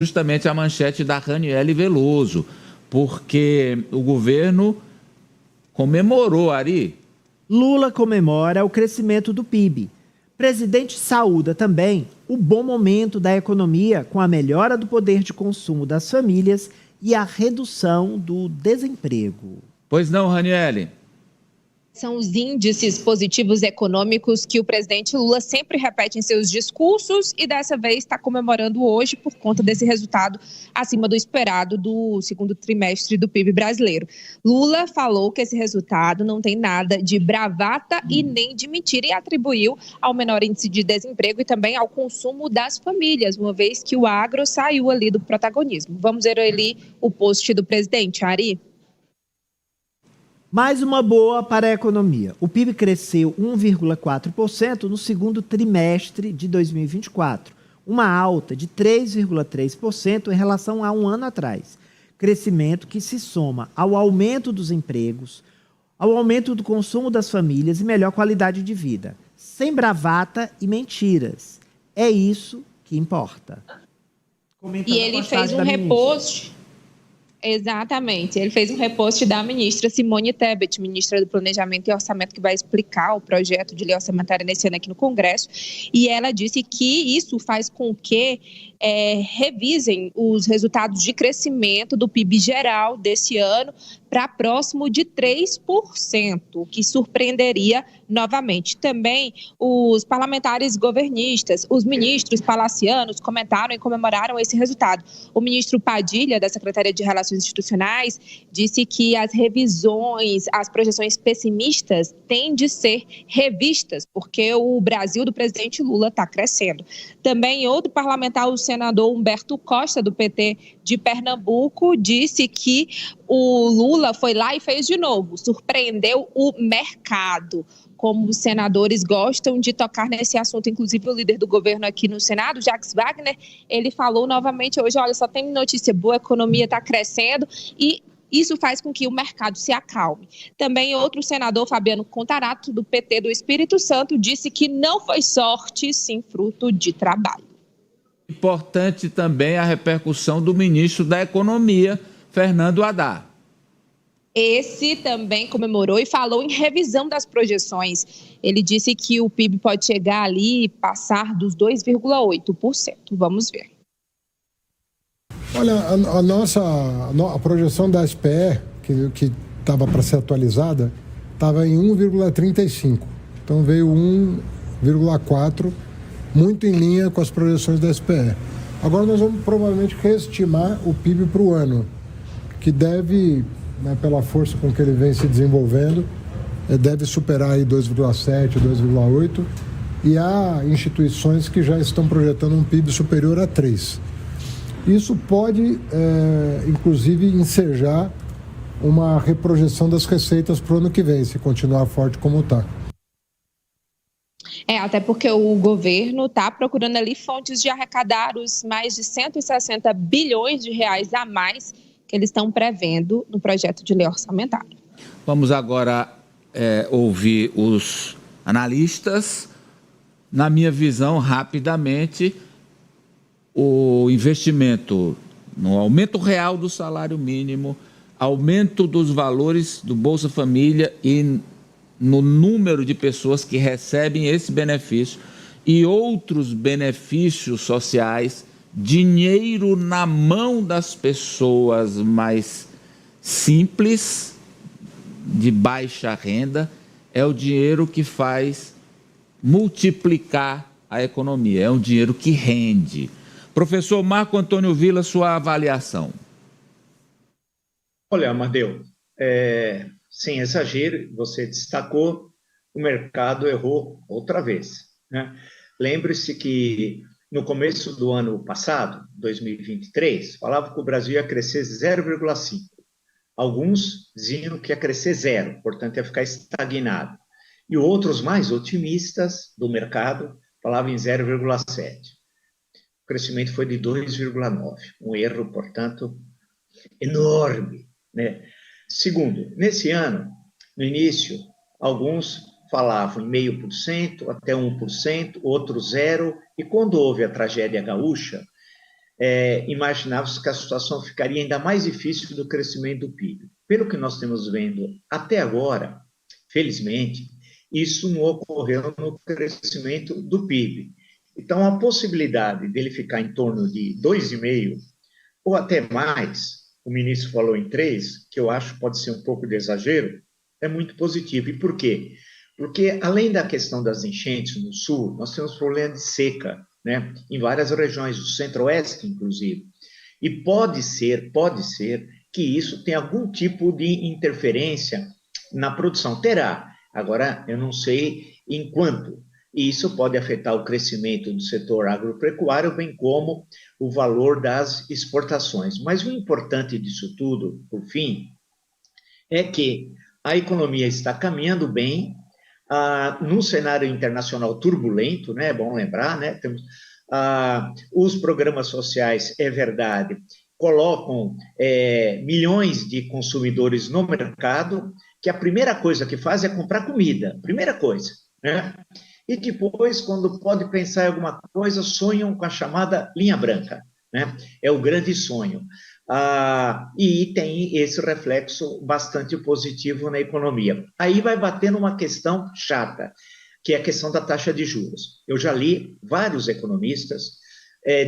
justamente a manchete da Raniele Veloso, porque o governo comemorou, Ari. Lula comemora o crescimento do PIB. Presidente saúda também o bom momento da economia com a melhora do poder de consumo das famílias e a redução do desemprego. Pois não, Raniele? São os índices positivos econômicos que o presidente Lula sempre repete em seus discursos e dessa vez está comemorando hoje por conta desse resultado acima do esperado do segundo trimestre do PIB brasileiro. Lula falou que esse resultado não tem nada de bravata e nem de mentira e atribuiu ao menor índice de desemprego e também ao consumo das famílias, uma vez que o agro saiu ali do protagonismo. Vamos ver ali o post do presidente, Ari. Mais uma boa para a economia. O PIB cresceu 1,4% no segundo trimestre de 2024, uma alta de 3,3% em relação a um ano atrás. Crescimento que se soma ao aumento dos empregos, ao aumento do consumo das famílias e melhor qualidade de vida. Sem bravata e mentiras. É isso que importa. E ele fez um repost. Exatamente, ele fez um repost da ministra Simone Tebet, ministra do Planejamento e Orçamento, que vai explicar o projeto de lei orçamentária nesse ano aqui no Congresso, e ela disse que isso faz com que revisem os resultados de crescimento do PIB geral desse ano para próximo de 3%, o que surpreenderia novamente. Também os parlamentares governistas, os ministros palacianos comentaram e comemoraram esse resultado. O ministro Padilha, da Secretaria de Relações Institucionais, disse que as revisões, as projeções pessimistas têm de ser revistas, porque o Brasil do presidente Lula está crescendo. Também outro parlamentar, o senador Humberto Costa, do PT de Pernambuco, disse que o Lula foi lá e fez de novo, surpreendeu o mercado. Como os senadores gostam de tocar nesse assunto, inclusive o líder do governo aqui no Senado, Jacques Wagner, ele falou novamente hoje, olha, só tem notícia boa, a economia está crescendo e isso faz com que o mercado se acalme. Também outro senador, Fabiano Contarato, do PT do Espírito Santo, disse que não foi sorte, sim fruto de trabalho. Importante também a repercussão do ministro da Economia, Fernando Haddad. Esse também comemorou e falou em revisão das projeções. Ele disse que o PIB pode chegar ali e passar dos 2,8%. Vamos ver. Olha, a projeção da SPE, que estava para ser atualizada, estava em 1,35. Então veio 1,4, muito em linha com as projeções da SPE. Agora nós vamos provavelmente reestimar o PIB para o ano, que deve, pela força com que ele vem se desenvolvendo, deve superar aí 2,7, 2,8, e há instituições que já estão projetando um PIB superior a 3. Isso pode, inclusive, ensejar uma reprojeção das receitas para o ano que vem, se continuar forte como está. Até porque o governo está procurando ali fontes de arrecadar os mais de 160 bilhões de reais a mais que eles estão prevendo no projeto de lei orçamentária. Vamos agora ouvir os analistas. Na minha visão, rapidamente, o investimento no aumento real do salário mínimo, aumento dos valores do Bolsa Família e no número de pessoas que recebem esse benefício e outros benefícios sociais, dinheiro na mão das pessoas mais simples, de baixa renda, é o dinheiro que faz multiplicar a economia, é um dinheiro que rende. Professor Marco Antônio Villa, sua avaliação. Olha, Amadeu, sem exagero, você destacou, o mercado errou outra vez, né? Lembre-se que no começo do ano passado, 2023, falava que o Brasil ia crescer 0,5. Alguns diziam que ia crescer 0, portanto ia ficar estagnado. E outros mais otimistas do mercado falavam em 0,7. O crescimento foi de 2,9, um erro, portanto, enorme, né? Segundo, nesse ano, no início, alguns falavam em 0,5% até 1%, outros 0%, e quando houve a tragédia gaúcha, imaginava-se que a situação ficaria ainda mais difícil do crescimento do PIB. Pelo que nós temos vendo até agora, felizmente, isso não ocorreu no crescimento do PIB. Então, a possibilidade dele ficar em torno de 2,5% ou até mais, o ministro falou em 3%, que eu acho que pode ser um pouco de exagero, é muito positivo. E por quê? Porque, além da questão das enchentes no sul, nós temos problema de seca, né, em várias regiões, do centro-oeste, inclusive. E pode ser que isso tenha algum tipo de interferência na produção. Terá. Agora, eu não sei em quanto. E isso pode afetar o crescimento do setor agropecuário, bem como o valor das exportações. Mas o importante disso tudo, por fim, é que a economia está caminhando bem, num cenário internacional turbulento, né? É bom lembrar, né? Temos, os programas sociais, é verdade, colocam milhões de consumidores no mercado, que a primeira coisa que faz é comprar comida, primeira coisa, né? E depois, quando pode pensar em alguma coisa, sonham com a chamada linha branca, né? É o grande sonho. E tem esse reflexo bastante positivo na economia. Aí vai bater numa questão chata, que é a questão da taxa de juros. Eu já li vários economistas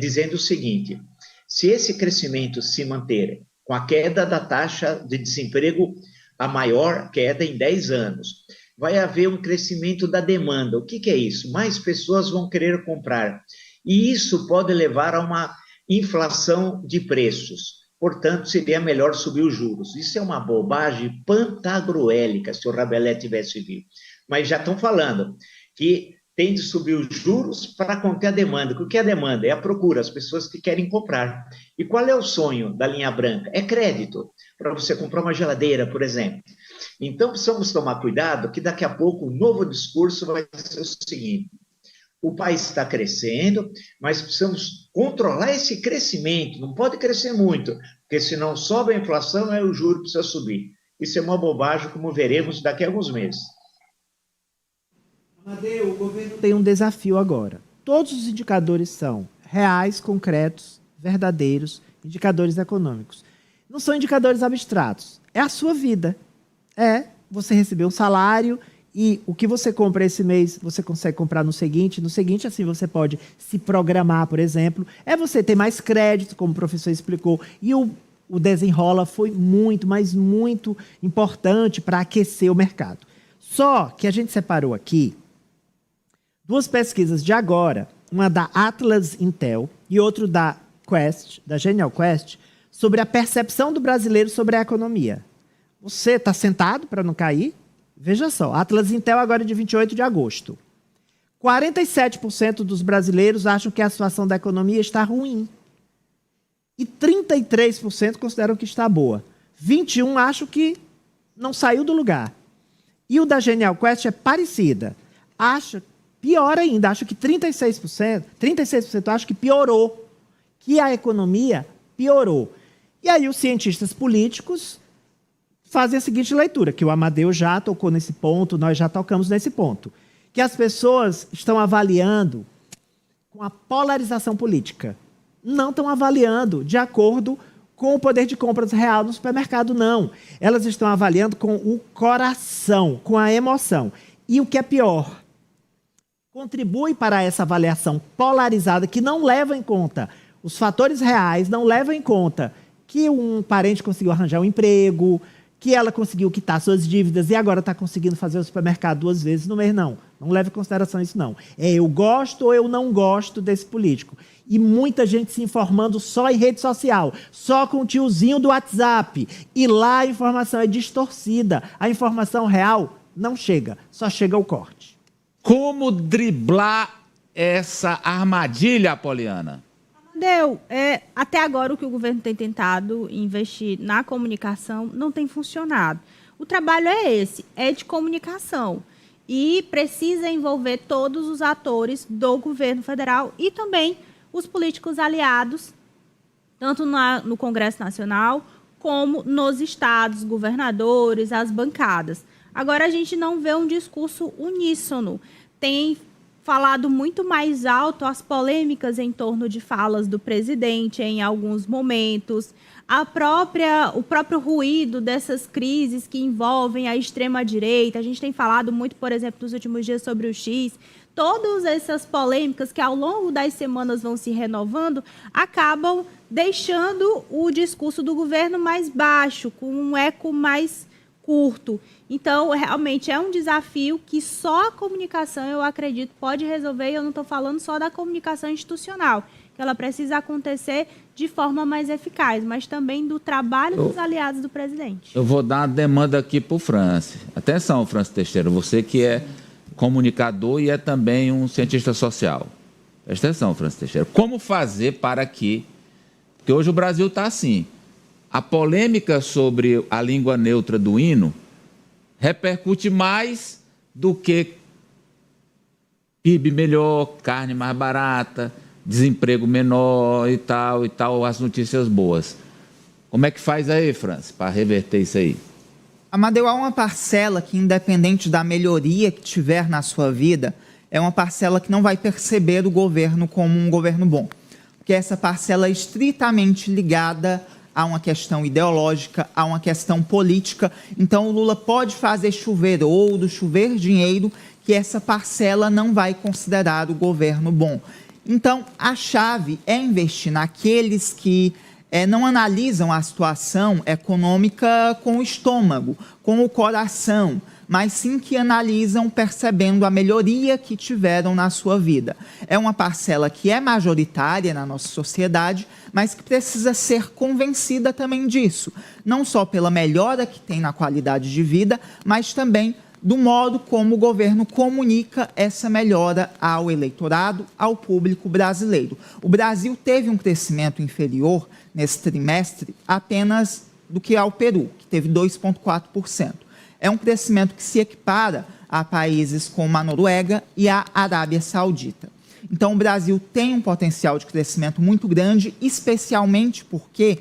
dizendo o seguinte: se esse crescimento se manter com a queda da taxa de desemprego, a maior queda em 10 anos, vai haver um crescimento da demanda. O que é isso? Mais pessoas vão querer comprar. E isso pode levar a uma inflação de preços. Portanto, seria melhor subir os juros. Isso é uma bobagem pantagruélica, se o Rabelais tivesse vivo. Mas já estão falando que tem de subir os juros para conter a demanda. O que é a demanda? É a procura, as pessoas que querem comprar. E qual é o sonho da linha branca? É crédito, para você comprar uma geladeira, por exemplo. Então, precisamos tomar cuidado, que daqui a pouco o novo discurso vai ser o seguinte: o país está crescendo, mas precisamos controlar esse crescimento, não pode crescer muito, porque senão sobe a inflação e o juro precisa subir. Isso é uma bobagem, como veremos daqui a alguns meses. Amadeu, o governo tem um desafio agora. Todos os indicadores são reais, concretos, verdadeiros, indicadores econômicos. Não são indicadores abstratos. É a sua vida. Você receber um salário e o que você compra esse mês, você consegue comprar no seguinte, assim você pode se programar, por exemplo. É você ter mais crédito, como o professor explicou, e o desenrola foi muito, mas muito importante para aquecer o mercado. Só que a gente separou aqui duas pesquisas de agora, uma da Atlas Intel e outra da Quest, da Genial Quest, sobre a percepção do brasileiro sobre a economia. Você está sentado para não cair? Veja só, Atlas Intel agora é de 28 de agosto. 47% dos brasileiros acham que a situação da economia está ruim. E 33% consideram que está boa. 21% acham que não saiu do lugar. E o da Genial Quest é parecida. Pior ainda, acho que 36% acham que piorou. Que a economia piorou. E aí os cientistas políticos fazem a seguinte leitura, que o Amadeu já tocou nesse ponto, nós já tocamos nesse ponto, que as pessoas estão avaliando com a polarização política. Não estão avaliando de acordo com o poder de compras real no supermercado, não. Elas estão avaliando com o coração, com a emoção. E o que é pior, contribui para essa avaliação polarizada que não leva em conta os fatores reais, não leva em conta que um parente conseguiu arranjar um emprego, que ela conseguiu quitar suas dívidas e agora está conseguindo fazer o supermercado 2 vezes no mês, não. Não leve em consideração isso, não. Eu gosto ou eu não gosto desse político. E muita gente se informando só em rede social, só com o tiozinho do WhatsApp. E lá a informação é distorcida. A informação real não chega, só chega o corte. Como driblar essa armadilha, Poliana? Até agora o que o governo tem tentado investir na comunicação não tem funcionado. O trabalho é esse, é de comunicação. E precisa envolver todos os atores do governo federal e também os políticos aliados, tanto no Congresso Nacional como nos estados, governadores, as bancadas. Agora a gente não vê um discurso uníssono. Tem falado muito mais alto as polêmicas em torno de falas do presidente em alguns momentos, o próprio ruído dessas crises que envolvem a extrema-direita. A gente tem falado muito, por exemplo, nos últimos dias sobre o X. Todas essas polêmicas que ao longo das semanas vão se renovando acabam deixando o discurso do governo mais baixo, com um eco mais curto. Então, realmente é um desafio que só a comunicação, eu acredito, pode resolver. E eu não estou falando só da comunicação institucional, que ela precisa acontecer de forma mais eficaz, mas também do trabalho dos aliados do presidente. Eu vou dar uma demanda aqui para o Francis. Atenção, Francis Teixeira, você que é comunicador e é também um cientista social. Presta atenção, Francis Teixeira. Como fazer para que... Porque hoje o Brasil está assim. A polêmica sobre a língua neutra do hino repercute mais do que PIB melhor, carne mais barata, desemprego menor e tal, as notícias boas. Como é que faz aí, Francis, para reverter isso aí? Amadeu, há uma parcela que, independente da melhoria que tiver na sua vida, é uma parcela que não vai perceber o governo como um governo bom. Porque essa parcela é estritamente ligada a uma questão ideológica, a uma questão política. Então, o Lula pode fazer chover ouro, chover dinheiro, que essa parcela não vai considerar o governo bom. Então, a chave é investir naqueles que não analisam a situação econômica com o estômago, com o coração, mas sim que analisam percebendo a melhoria que tiveram na sua vida. É uma parcela que é majoritária na nossa sociedade, mas que precisa ser convencida também disso, não só pela melhora que tem na qualidade de vida, mas também do modo como o governo comunica essa melhora ao eleitorado, ao público brasileiro. O Brasil teve um crescimento inferior nesse trimestre apenas do que ao Peru, que teve 2,4%. É um crescimento que se equipara a países como a Noruega e a Arábia Saudita. Então, o Brasil tem um potencial de crescimento muito grande, especialmente porque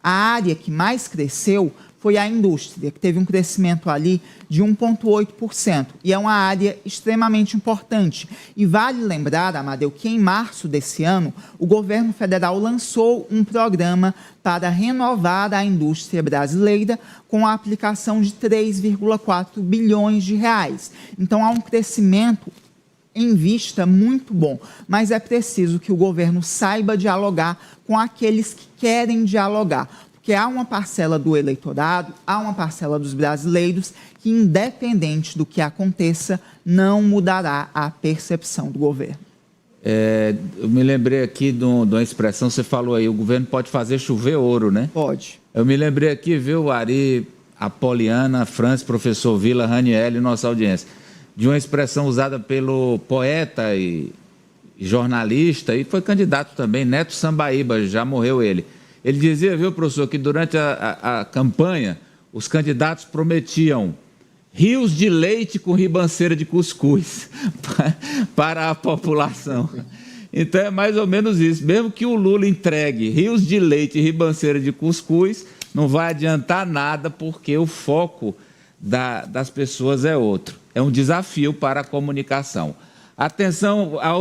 a área que mais cresceu foi a indústria, que teve um crescimento ali de 1,8%. E é uma área extremamente importante. E vale lembrar, Amadeu, que em março desse ano, o governo federal lançou um programa para renovar a indústria brasileira com a aplicação de 3,4 bilhões de reais. Então, há um crescimento em vista muito bom, mas é preciso que o governo saiba dialogar com aqueles que querem dialogar. Porque há uma parcela do eleitorado, há uma parcela dos brasileiros que, independente do que aconteça, não mudará a percepção do governo. Eu me lembrei aqui de uma expressão, você falou aí, o governo pode fazer chover ouro, né? Pode. Eu me lembrei aqui, viu, Ari, Apoliana, Francis, professor Vila, Raniel e nossa audiência, de uma expressão usada pelo poeta e jornalista, e foi candidato também, Neto Sambaíba, já morreu ele. Ele dizia, viu, professor, que durante a campanha os candidatos prometiam rios de leite com ribanceira de cuscuz para a população. Então é mais ou menos isso. Mesmo que o Lula entregue rios de leite e ribanceira de cuscuz, não vai adiantar nada porque o foco das pessoas é outro. É um desafio para a comunicação. Atenção ao